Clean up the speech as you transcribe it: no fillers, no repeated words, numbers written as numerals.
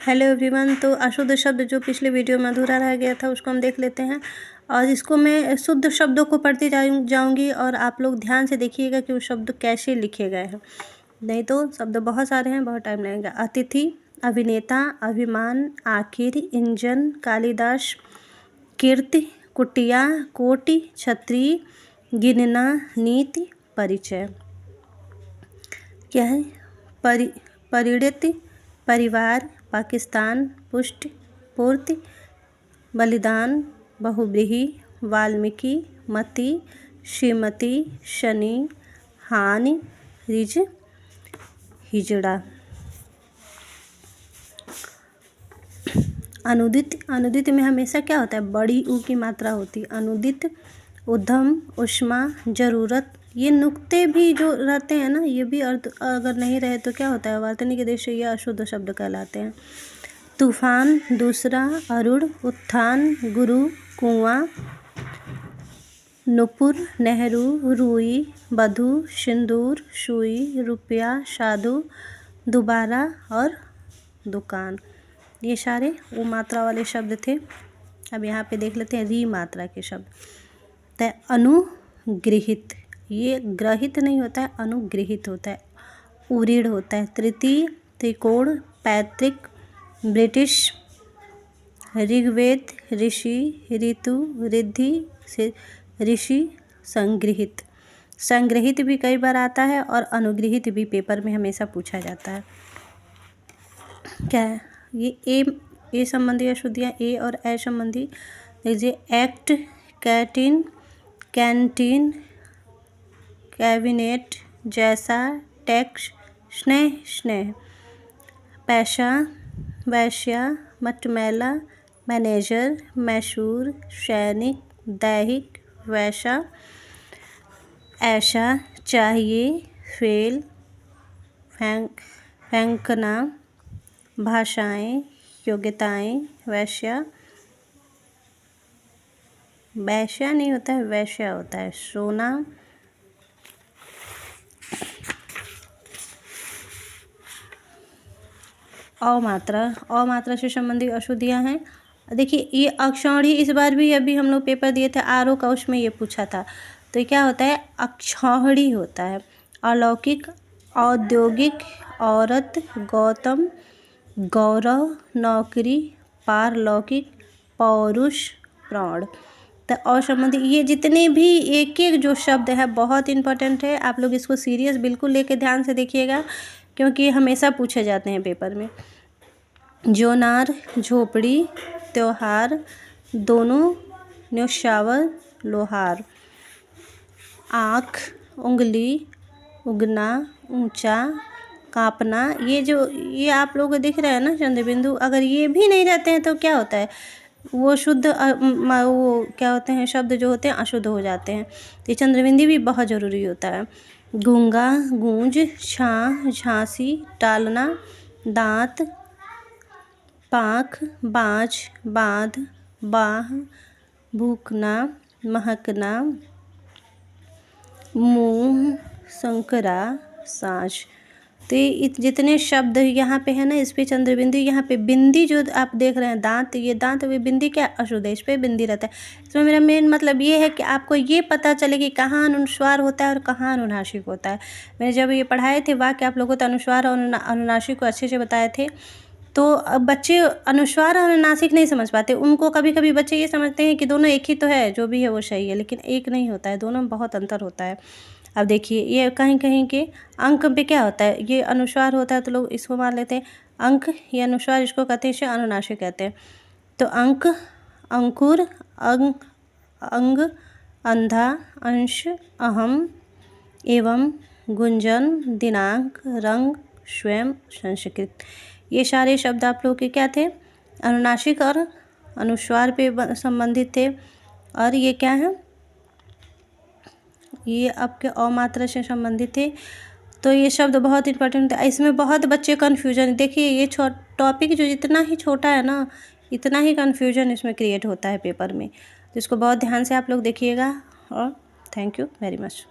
Hello everyone. तो अशुद्ध शब्द जो पिछले वीडियो में अधूरा रह गया था उसको हम देख लेते हैं और इसको मैं शुद्ध शब्दों को पढ़ती जाऊंगी और आप लोग ध्यान से देखिएगा कि वो शब्द कैसे लिखे गए हैं, नहीं तो शब्द बहुत सारे हैं, बहुत टाइम लगेगा। अतिथि, अभिनेता, अभिमान, आखिर, इंजन, कालिदास, कीर्ति, कुटिया, कोटि, छत्री, गिनना, नीति, परिचय। क्या है? परिणति, परिवार, पाकिस्तान, पुष्टि, पूर्ति, बलिदान, बहुव्रीहि, वाल्मीकि, मति, श्रीमती, शनि, हानि, रिज, हिजड़ा। अनुदित, अनुदित में हमेशा क्या होता है? बड़ी ऊ की मात्रा होती है। अनुदित, उद्यम, उष्मा, जरूरत, ये नुक्ते भी जो रहते हैं ना, ये भी अर्थ अगर नहीं रहे तो क्या होता है? वर्तनी के दृष्टि ये अशुद्ध शब्द कहलाते हैं। तूफान, दूसरा, अरुण, उत्थान, गुरु, कुआं, नुपुर, नेहरू, रुई, बधू, सिंदूर, सुई, रुपया, साधु, दोबारा और दुकान। ये सारे वो मात्रा वाले शब्द थे। अब यहाँ पे देख लेते हैं री मात्रा के शब्द। तो अनुगृहित, ये ग्रहित नहीं होता है, अनुगृहित होता है। उरीड़ होता है। तृतीय, त्रिकोण, पैतृक, ब्रिटिश, ऋग्वेद, ऋषि, ऋतु, रिद्धि, ऋषि, संग्रहित। संग्रहित भी कई बार आता है और अनुगृहित भी पेपर में हमेशा पूछा जाता है। क्या है ये? ए संबंधी अशुद्धियाँ, ए और ए संबंधी देखिए। एक्ट, कैंटीन, कैंटीन, कैबिनेट, जैसा, टैक्स, स्नेह, स्नेह, पैसा, वैश्या, मटमैला, मैनेजर, मैसूर, सैनिक, दैहिक, वैसा, ऐसा, चाहिए, फेल, फेंकना, भाषाएं, योग्यताएं, वैश्या, वैश्या नहीं होता है, वैश्या होता है। सोना, अमात्रा, अमात्रा से संबंधित अशुद्धियाँ हैं। देखिए ये अक्षौणी, इस बार भी अभी हम लोग पेपर दिए थे आरओ का, उसमें ये पूछा था। तो क्या होता है? अक्षौहिणी होता है। अलौकिक, औद्योगिक, औरत, गौतम, गौरव, नौकरी, पारलौकिक, पौरुष, प्रौढ़। तो और संबंधी ये जितने भी एक एक जो शब्द है बहुत इंपॉर्टेंट है। आप लोग इसको सीरियस बिल्कुल लेके ध्यान से देखिएगा क्योंकि ये हमेशा पूछे जाते हैं पेपर में। जोनार, झोपड़ी, त्योहार, दोनों, न्योछावर, लोहार। आँख, उंगली, उगना, ऊंचा, कांपना। ये आप लोग को दिख रहा है ना चंद्र बिंदु, अगर ये भी नहीं रहते हैं तो क्या होता है? वो शुद्ध वो क्या होते हैं? शब्द जो होते हैं अशुद्ध हो जाते हैं। तो चंद्र बिंदु भी बहुत ज़रूरी होता है। गूंगा, गूंज, छां, झांसी, टालना, दांत, पाँख, बाँझ, बाँध, बाह, भूखना, महकना, मुँह, संकरा, साँझ। तो ये जितने शब्द यहाँ पे है ना, इस पे चंद्र बिंदी, यहाँ पे बिंदी जो आप देख रहे हैं दांत, ये दांत वे बिंदी क्या अशुद्ध है, इस पे बिंदी रहता है। इसमें मेरा मेन मतलब ये है कि आपको ये पता चले कि कहाँ अनुस्वार होता है और कहाँ अनुनासिक होता है। मैंने जब ये पढ़ाए थे वाक्य आप लोगों को, तो अनुस्वार और अनुनासिक को अच्छे से बताए थे। तो अब बच्चे अनुस्वार और अनुनासिक नहीं समझ पाते। उनको कभी कभी बच्चे ये समझते हैं कि दोनों एक ही तो है, जो भी है वो सही है, लेकिन एक नहीं होता है, दोनों में बहुत अंतर होता है। अब देखिए ये कहीं कहीं के अंक पे क्या होता है? ये अनुस्वार होता है तो लोग इसको मान लेते हैं अंक, ये अनुस्वार इसको कहते हैं, इसे अनुनासिक कहते हैं। तो अंक, अंकुर, अंग, अंग, अंधा, अंश, अहम, एवं, गुंजन, दिनांक, रंग, स्वयं, संस्कृत। ये सारे शब्द आप लोग के क्या थे? अनुनासिक और अनुस्वार पे संबंधित थे। और ये क्या है? ये आपके अमात्रा से संबंधित थे। तो ये शब्द बहुत इंपॉर्टेंट है। इसमें बहुत बच्चे कन्फ्यूजन, देखिए ये टॉपिक जो जितना ही छोटा है ना, इतना ही कन्फ्यूजन इसमें क्रिएट होता है पेपर में। तो इसको बहुत ध्यान से आप लोग देखिएगा और थैंक यू वेरी मच।